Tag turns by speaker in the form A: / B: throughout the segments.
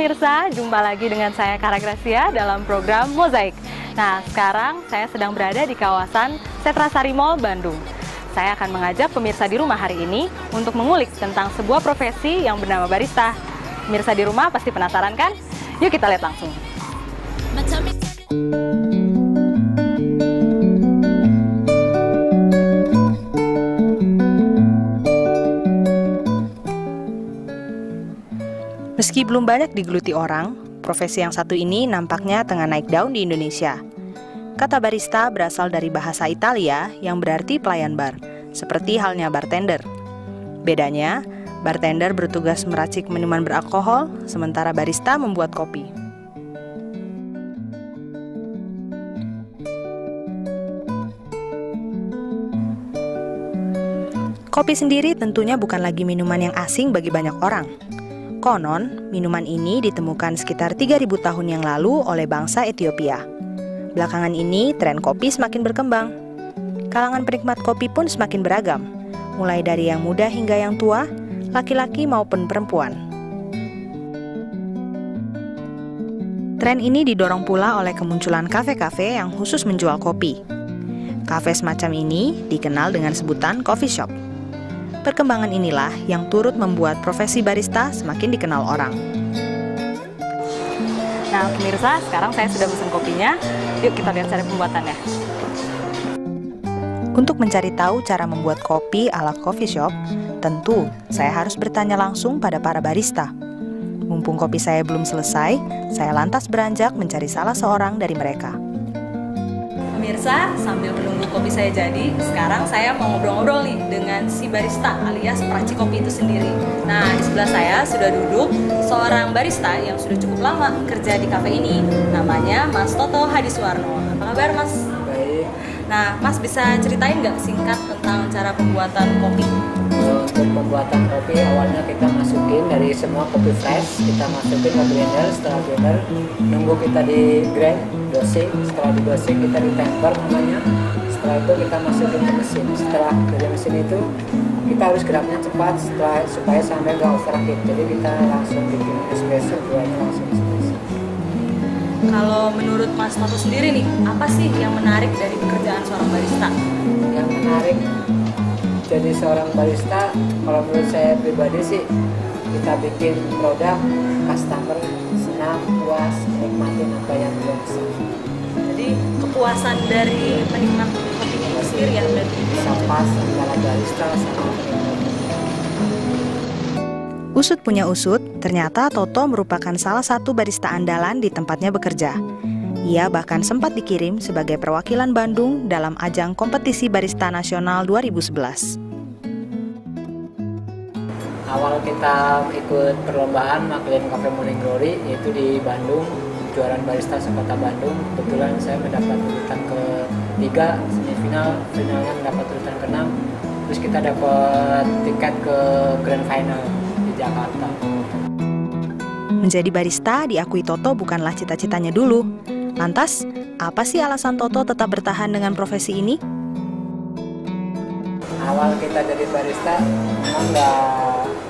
A: pemirsa, jumpa lagi dengan saya Kara Gracia dalam program Mozaik. Nah, sekarang saya sedang berada di kawasan Setrasari Mall, Bandung. Saya akan mengajak pemirsa di rumah hari ini untuk mengulik tentang sebuah profesi yang bernama barista. Pemirsa di rumah pasti penasaran kan? Yuk kita lihat langsung. Meski belum banyak digeluti orang, profesi yang satu ini nampaknya tengah naik daun di Indonesia. Kata barista berasal dari bahasa Italia yang berarti pelayan bar, seperti halnya bartender. Bedanya, bartender bertugas meracik minuman beralkohol, sementara barista membuat kopi. Kopi sendiri tentunya bukan lagi minuman yang asing bagi banyak orang. Konon, minuman ini ditemukan sekitar 3.000 tahun yang lalu oleh bangsa Ethiopia. Belakangan ini, tren kopi semakin berkembang. Kalangan penikmat kopi pun semakin beragam, mulai dari yang muda hingga yang tua, laki-laki maupun perempuan. Tren ini didorong pula oleh kemunculan kafe-kafe yang khusus menjual kopi. Kafe semacam ini dikenal dengan sebutan coffee shop. Perkembangan inilah yang turut membuat profesi barista semakin dikenal orang. Nah, pemirsa, sekarang saya sudah pesan kopinya. Yuk kita lihat cara pembuatannya. Untuk mencari tahu cara membuat kopi ala coffee shop, tentu saya harus bertanya langsung pada para barista. Mumpung kopi saya belum selesai, saya lantas beranjak mencari salah seorang dari mereka. Pemirsa, sambil menunggu kopi saya jadi, sekarang saya mau ngobrol-ngobrol nih dengan si barista alias peracik kopi itu sendiri. Nah, di sebelah saya sudah duduk seorang barista yang sudah cukup lama kerja di kafe ini. Namanya Mas Toto Hadiswarno. Apa kabar, Mas?
B: Baik.
A: Nah, Mas bisa ceritain nggak singkat tentang cara pembuatan kopi?
B: Untuk pembuatan kopi, awalnya kita masukin dari semua kopi fresh, kita masukin ke blender. Setelah blender, nunggu kita di grind, dosing. Setelah di dosing, kita di temper namanya. Setelah itu kita masukin ke mesin. Setelah dari mesin itu, kita harus geraknya cepat supaya sampai nggak overheat. Jadi kita langsung bikin espresso, buatnya langsung espresso.
A: Kalau menurut Mas Toto sendiri nih, apa sih yang menarik dari pekerjaan seorang barista?
B: Yang menarik jadi seorang barista, kalau menurut saya pribadi sih, kita bikin produk, customer senang, puas, menikmati apa yang dia pesan.
A: Jadi kepuasan dari penikmat kopi itu sendiri ya berarti?
B: Bisa pas antara barista sama penikmat.
A: Usut punya usut, ternyata Toto merupakan salah satu barista andalan di tempatnya bekerja. Ia bahkan sempat dikirim sebagai perwakilan Bandung dalam ajang kompetisi barista nasional 2011.
B: Awal kita ikut perlombaan McLean Cafe Morning Glory, yaitu di Bandung, kejuaraan barista sekota Bandung. Kebetulan saya mendapat urutan ke-3 semifinal, finalnya mendapat urutan ke-6. Terus kita dapat tiket ke grand final di Jakarta.
A: Menjadi barista diakui Toto bukanlah cita-citanya dulu. Lantas, apa sih alasan Toto tetap bertahan dengan profesi ini?
B: Awal kita jadi barista, memang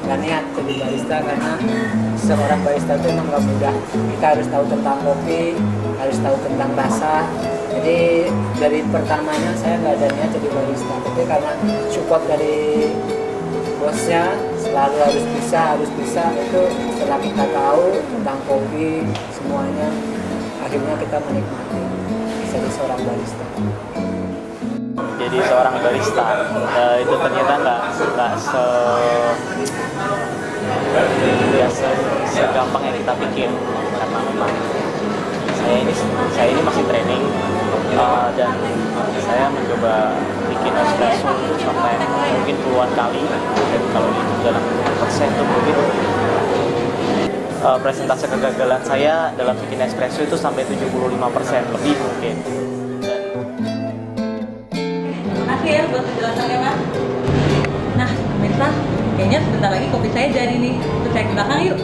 B: nggak niat jadi barista karena seorang barista itu memang nggak mudah. Kita harus tahu tentang kopi, harus tahu tentang rasa. Jadi dari pertamanya saya nggak ada niat jadi barista, tapi karena support dari bosnya selalu harus bisa itu setelah kita tahu tentang kopi semuanya, akhirnya kita menikmati bisa jadi seorang barista.
C: Jadi seorang barista itu ternyata nggak segampang yang kita pikir, karena memang saya ini masih training dan saya mencoba bikin espresso itu sampai mungkin puluhan kali, dan kalau itu dalam persen itu mungkin presentase kegagalan saya dalam bikin espresso itu sampai 75% lebih mungkin.
A: Makasih ya buat penjelasannya, Mas. Nah, pemirsa, kayaknya sebentar lagi kopi saya jadi nih. Terus saya ke belakang yuk.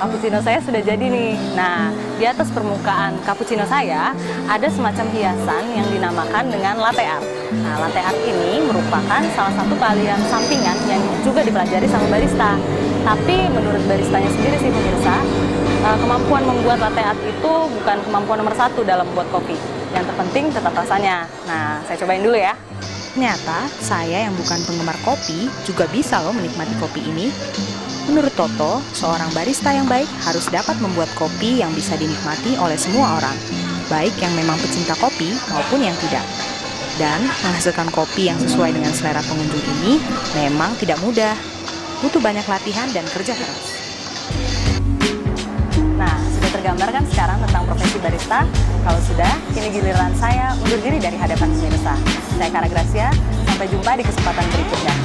D: cappuccino saya sudah jadi nih. Nah, di atas permukaan cappuccino saya ada semacam hiasan yang dinamakan dengan latte art. Nah, latte art ini merupakan salah satu keahlian sampingan yang juga dipelajari sama barista. Tapi menurut baristanya sendiri sih pemirsa, kemampuan membuat latte art itu bukan kemampuan nomor satu dalam membuat kopi. Yang terpenting tetap rasanya. Nah, saya cobain dulu ya.
A: Ternyata saya yang bukan penggemar kopi juga bisa loh menikmati kopi ini. Menurut Toto, seorang barista yang baik harus dapat membuat kopi yang bisa dinikmati oleh semua orang, baik yang memang pecinta kopi maupun yang tidak. Dan menghasilkan kopi yang sesuai dengan selera pengunjung ini memang tidak mudah. Butuh banyak latihan dan kerja keras.
D: Nah, sudah tergambar kan sekarang tentang profesi barista? Kalau sudah, kini giliran saya undur diri dari hadapan pemirsa. Saya Kara Gracia, sampai jumpa di kesempatan berikutnya.